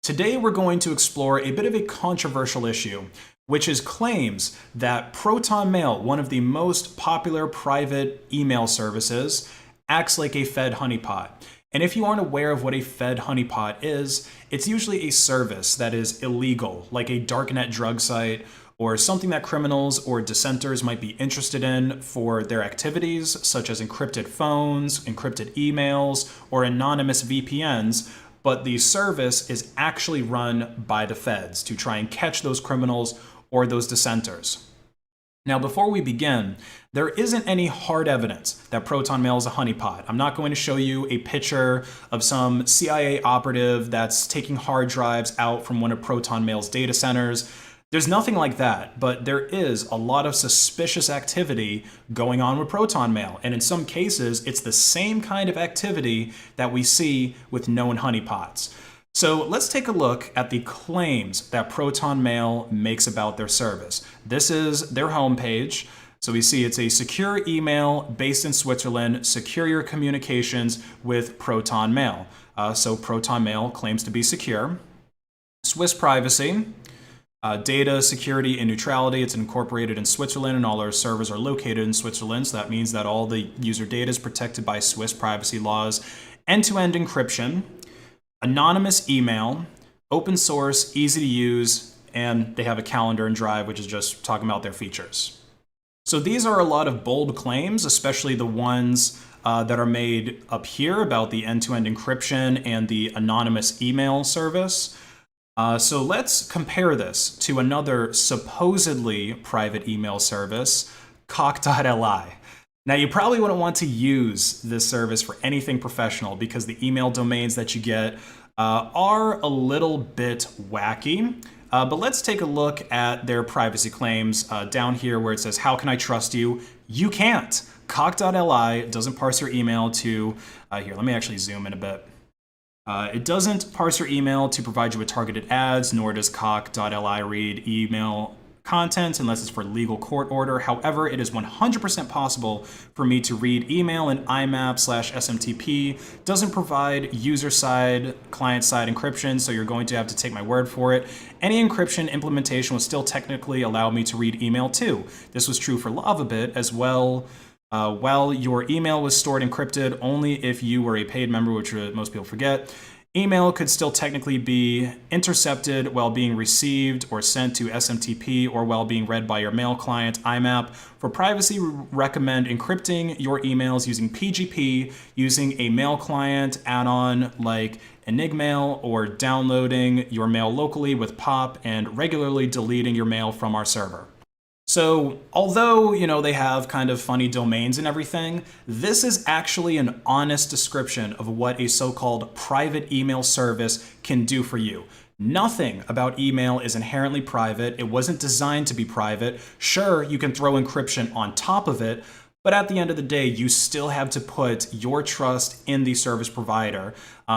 Today we're going to explore a bit of a controversial issue, which is claims that Proton Mail, one of the most popular private email services, acts like a Fed honeypot. And if you aren't aware of what a Fed honeypot is, it's usually a service that is illegal, like a darknet drug site, or something that criminals or dissenters might be interested in for their activities, such as encrypted phones, encrypted emails, or anonymous VPNs. But the service is actually run by the feds to try and catch those criminals or those dissenters. Now, before we begin, there isn't any hard evidence that Proton Mail is a honeypot. I'm not going to show you a picture of some CIA operative that's taking hard drives out from one of Proton Mail's data centers. There's nothing like that, but there is a lot of suspicious activity going on with Proton Mail, and in some cases, it's the same kind of activity that we see with known honeypots. So let's take a look at the claims that Proton Mail makes about their service. This is their homepage. So we see it's a secure email based in Switzerland, secure your communications with Proton Mail. So Proton Mail claims to be secure. Swiss privacy. Data security and neutrality, it's incorporated in Switzerland and all our servers are located in Switzerland, so that means that all the user data is protected by Swiss privacy laws. End-to-end encryption, anonymous email, open source, easy to use, and they have a calendar and Drive, which is just talking about their features. So these are a lot of bold claims, especially the ones that are made up here about the end-to-end encryption and the anonymous email service. So let's compare this to another supposedly private email service, cock.li. Now, you probably wouldn't want to use this service for anything professional because the email domains that you get are a little bit wacky. But let's take a look at their privacy claims down here where it says, how can I trust you? You can't. Cock.li doesn't parse your email to, here, let me actually zoom in a bit. It doesn't parse your email to provide you with targeted ads, nor does cock.li read email content unless it's for legal court order. However, it is 100% possible for me to read email in IMAP/SMTP. Doesn't provide user-side, client-side encryption, so you're going to have to take my word for it. Any encryption implementation will still technically allow me to read email too. This was true for LavaBit as well. While your email was stored encrypted only if you were a paid member, which most people forget, email could still technically be intercepted while being received or sent to SMTP or while being read by your mail client, IMAP. For privacy, we recommend encrypting your emails using PGP, using a mail client add-on like Enigmail, or downloading your mail locally with POP and regularly deleting your mail from our server. So although, they have kind of funny domains and everything, this is actually an honest description of what a so-called private email service can do for you. Nothing about email is inherently private. It wasn't designed to be private. Sure, you can throw encryption on top of it, but at the end of the day, you still have to put your trust in the service provider.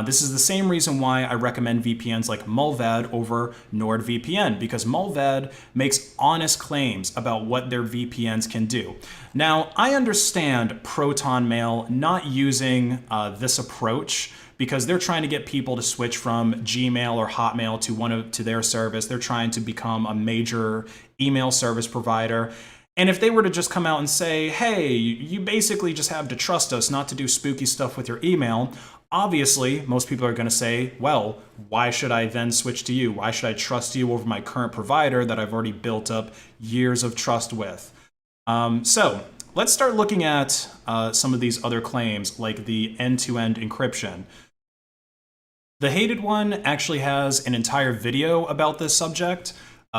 This is the same reason why I recommend VPNs like Mullvad over NordVPN, because Mullvad makes honest claims about what their VPNs can do. Now, I understand Proton Mail not using this approach because they're trying to get people to switch from Gmail or Hotmail to their service. They're trying to become a major email service provider. And if they were to just come out and say, hey, you basically just have to trust us not to do spooky stuff with your email, obviously, most people are going to say, well, why should I then switch to you? Why should I trust you over my current provider that I've already built up years of trust with? So let's start looking at some of these other claims, like the end-to-end encryption. The Hated One actually has an entire video about this subject.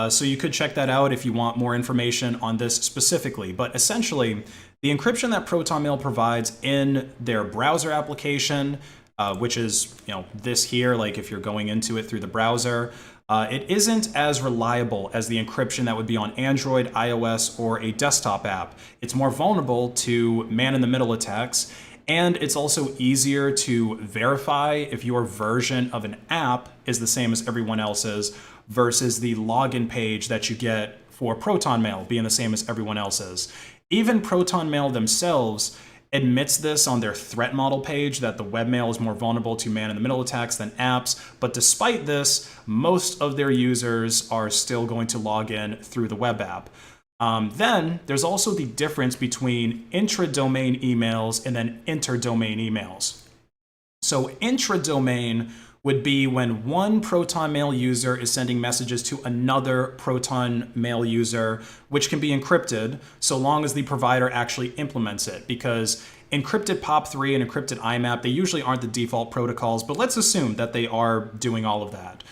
So you could check that out if you want more information on this specifically. But essentially, the encryption that Proton Mail provides in their browser application, which is this here, like if you're going into it through the browser, it isn't as reliable as the encryption that would be on Android, iOS, or a desktop app. It's more vulnerable to man-in-the-middle attacks. And it's also easier to verify if your version of an app is the same as everyone else's versus the login page that you get for Proton Mail being the same as everyone else's. Even Proton Mail themselves admits this on their threat model page, that the webmail is more vulnerable to man-in-the-middle attacks than apps. But despite this, most of their users are still going to log in through the web app. Then there's also the difference between intra-domain emails and then inter-domain emails. So intra-domain would be when one Proton Mail user is sending messages to another Proton Mail user, which can be encrypted so long as the provider actually implements it, because encrypted POP3 and encrypted IMAP, they usually aren't the default protocols, but let's assume that they are doing all of that.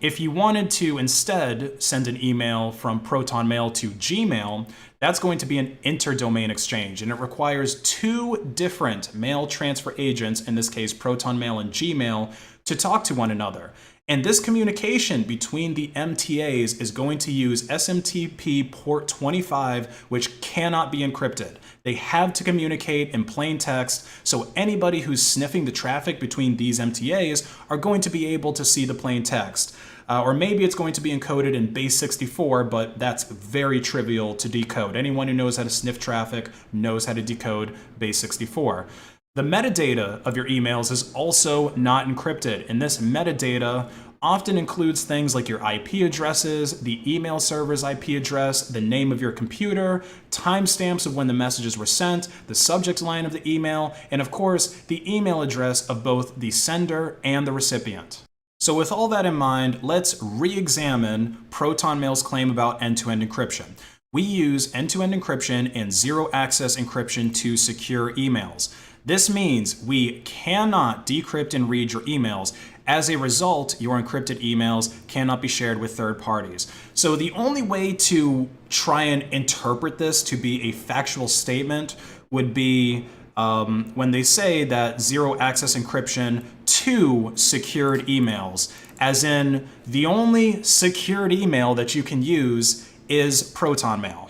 If you wanted to instead send an email from Proton Mail to Gmail, that's going to be an inter-domain exchange, and it requires two different mail transfer agents, in this case Proton Mail and Gmail, to talk to one another. And this communication between the MTAs is going to use SMTP port 25, which cannot be encrypted. They have to communicate in plain text, so anybody who's sniffing the traffic between these MTAs are going to be able to see the plain text. Or maybe it's going to be encoded in base 64, but that's very trivial to decode. Anyone who knows how to sniff traffic knows how to decode base 64. The metadata of your emails is also not encrypted, and this metadata often includes things like your IP addresses, the email server's IP address, the name of your computer, timestamps of when the messages were sent, the subject line of the email, and of course, the email address of both the sender and the recipient. So with all that in mind, let's re-examine Proton Mail's claim about end-to-end encryption. We use end-to-end encryption and zero-access encryption to secure emails. This means we cannot decrypt and read your emails. As a result, your encrypted emails cannot be shared with third parties. So the only way to try and interpret this to be a factual statement would be when they say that zero-access encryption to secured emails, as in the only secured email that you can use is Proton Mail.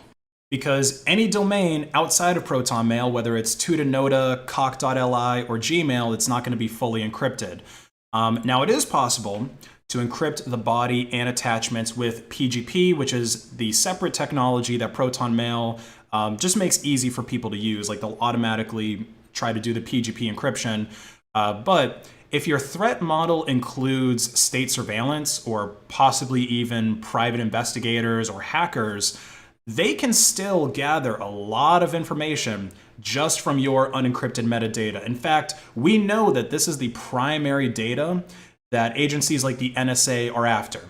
Because any domain outside of Proton Mail, whether it's Tutanota, cock.li, or Gmail, it's not going to be fully encrypted. Now, it is possible to encrypt the body and attachments with PGP, which is the separate technology that Proton Mail just makes easy for people to use. Like, they'll automatically try to do the PGP encryption. But if your threat model includes state surveillance or possibly even private investigators or hackers, they can still gather a lot of information just from your unencrypted metadata. In fact, we know that this is the primary data that agencies like the NSA are after.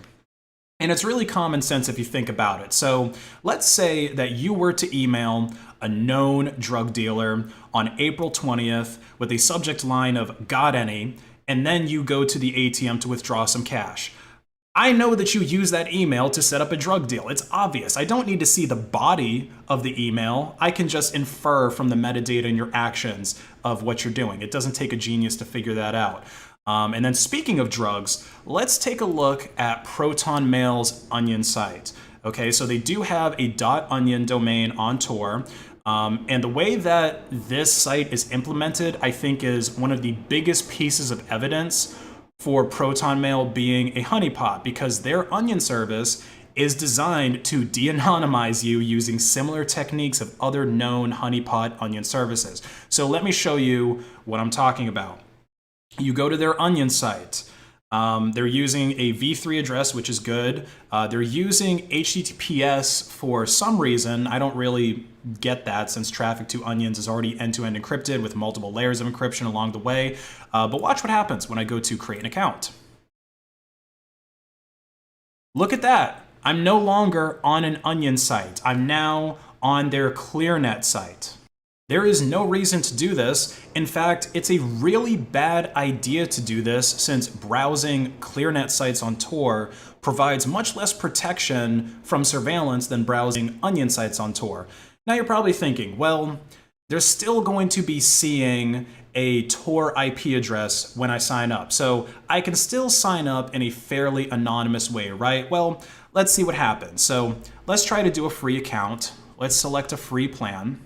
And it's really common sense if you think about it. So let's say that you were to email a known drug dealer on April 20th with a subject line of "got any," and then you go to the ATM to withdraw some cash. I know that you use that email to set up a drug deal. It's obvious. I don't need to see the body of the email. I can just infer from the metadata in your actions of what you're doing. It doesn't take a genius to figure that out. And then speaking of drugs, let's take a look at Proton Mail's Onion site. Okay, so they do have a .onion domain on Tor. And the way that this site is implemented, I think, is one of the biggest pieces of evidence for Proton Mail being a honeypot, because their Onion service is designed to de-anonymize you using similar techniques of other known honeypot Onion services. So let me show you what I'm talking about. You go to their Onion site. They're using a v3 address, which is good. They're using HTTPS for some reason. I don't really get that, since traffic to Onions is already end-to-end encrypted with multiple layers of encryption along the way. But watch what happens when I go to create an account. Look at that. I'm no longer on an Onion site. I'm now on their ClearNet site. There is no reason to do this. In fact, it's a really bad idea to do this, since browsing ClearNet sites on Tor provides much less protection from surveillance than browsing Onion sites on Tor. Now you're probably thinking, well, they're still going to be seeing a Tor IP address when I sign up, so I can still sign up in a fairly anonymous way, right? Well, let's see what happens. So let's try to do a free account. Let's select a free plan.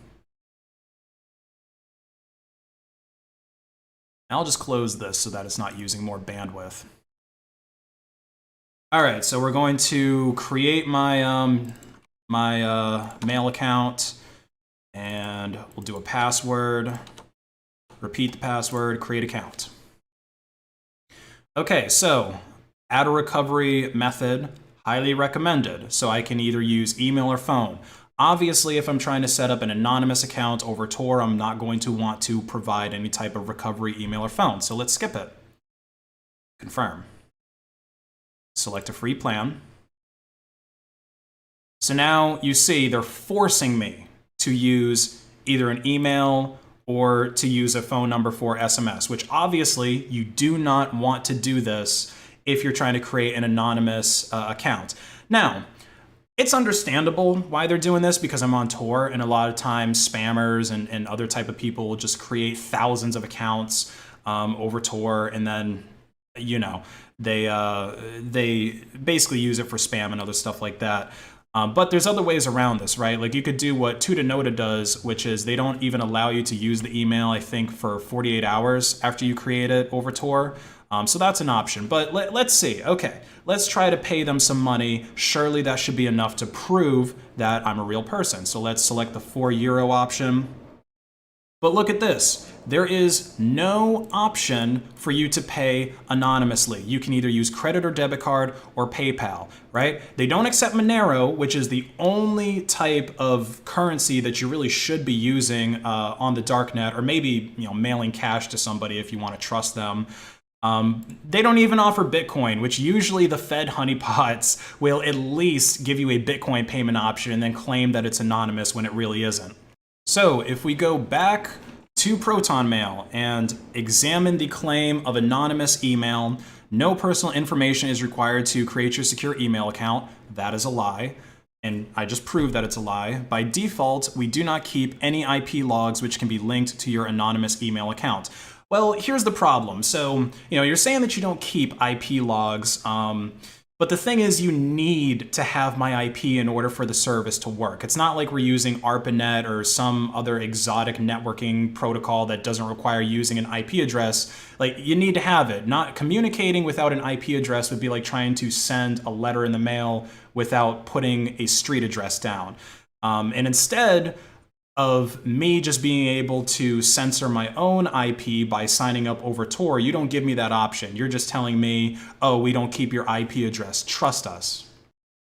I'll just close this so that it's not using more bandwidth. All right, so we're going to create my mail account, And we'll do a password, repeat the password, create account. Okay, so add a recovery method, highly recommended. So I can either use email or phone. Obviously, if I'm trying to set up an anonymous account over Tor, I'm not going to want to provide any type of recovery email or phone. So let's skip it. Confirm. Select a free plan. So now you see they're forcing me to use either an email or to use a phone number for SMS, which obviously you do not want to do this if you're trying to create an anonymous account. Now, it's understandable why they're doing this because I'm on Tor, and a lot of times spammers and other type of people will just create thousands of accounts over Tor, and then, you know, they basically use it for spam and other stuff like that. But there's other ways around this, right? Like you could do what Tutanota does, which is they don't even allow you to use the email, I think, for 48 hours after you create it over Tor. So that's an option. But let's see. Okay, let's try to pay them some money. Surely that should be enough to prove that I'm a real person. So let's select the €4 option. But look at this. There is no option for you to pay anonymously. You can either use credit or debit card or PayPal, right? They don't accept Monero, which is the only type of currency that you really should be using on the darknet, or maybe, you know, mailing cash to somebody if you want to trust them. They don't even offer Bitcoin, which usually the Fed honeypots will at least give you a Bitcoin payment option and then claim that it's anonymous when it really isn't. So if we go back to Proton Mail and examine the claim of anonymous email, no personal information is required to create your secure email account. That is a lie. And I just proved that it's a lie. By default, we do not keep any IP logs which can be linked to your anonymous email account. Well, here's the problem. So, you know, you're saying that you don't keep IP logs, but the thing is you need to have my IP in order for the service to work. It's not like we're using ARPANET or some other exotic networking protocol that doesn't require using an IP address. Like, you need to have it. Not communicating without an IP address would be like trying to send a letter in the mail without putting a street address down. And instead of me just being able to censor my own IP by signing up over Tor, you don't give me that option. You're just telling me, oh, we don't keep your IP address. Trust us.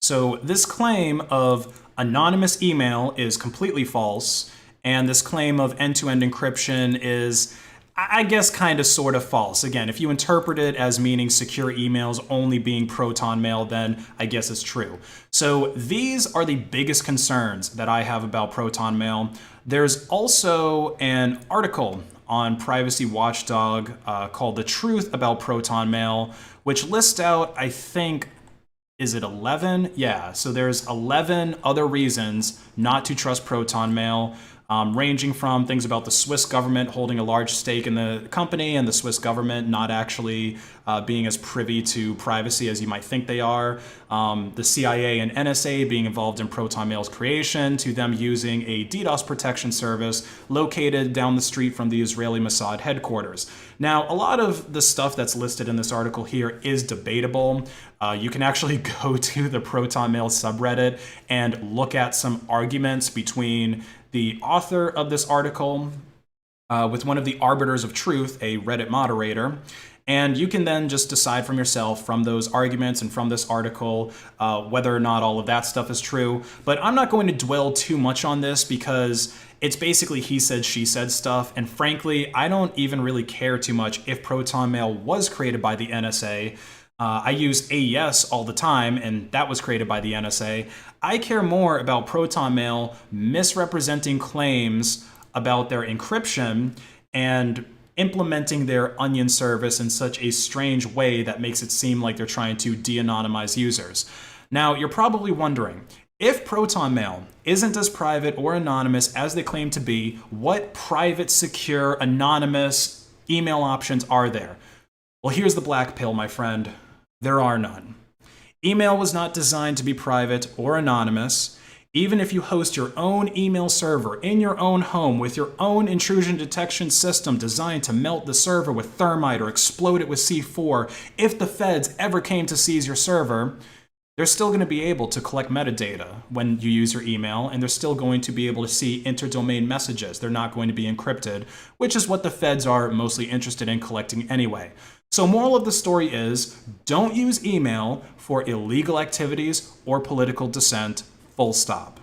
So this claim of anonymous email is completely false, and this claim of end-to-end encryption is, I guess, kind of sort of false. Again, if you interpret it as meaning secure emails only being Proton Mail, then I guess it's true. So these are the biggest concerns that I have about Proton Mail. There's also an article on Privacy Watchdog called The Truth About Proton Mail, which lists out, I think, is it 11? Yeah, so there's 11 other reasons not to trust Proton Mail. Ranging from things about the Swiss government holding a large stake in the company and the Swiss government not actually being as privy to privacy as you might think they are, the CIA and NSA being involved in Proton Mail's creation, to them using a DDoS protection service located down the street from the Israeli Mossad headquarters. Now, a lot of the stuff that's listed in this article here is debatable. You can actually go to the Proton Mail subreddit and look at some arguments between the author of this article with one of the arbiters of truth, a Reddit moderator, and you can then just decide from yourself from those arguments and from this article whether or not all of that stuff is true. But I'm not going to dwell too much on this because it's basically he said, she said stuff, and frankly, I don't even really care too much if Proton Mail was created by the NSA. I use AES all the time, and that was created by the NSA. I care more about Proton Mail misrepresenting claims about their encryption and implementing their onion service in such a strange way that makes it seem like they're trying to de-anonymize users. Now, you're probably wondering, if Proton Mail isn't as private or anonymous as they claim to be, what private, secure, anonymous email options are there? Well, here's the black pill, my friend. There are none. Email was not designed to be private or anonymous. Even if you host your own email server in your own home with your own intrusion detection system designed to melt the server with thermite or explode it with C4, if the feds ever came to seize your server, they're still going to be able to collect metadata when you use your email, and they're still going to be able to see interdomain messages. They're not going to be encrypted, which is what the feds are mostly interested in collecting anyway. So moral of the story is, don't use email for illegal activities or political dissent, full stop.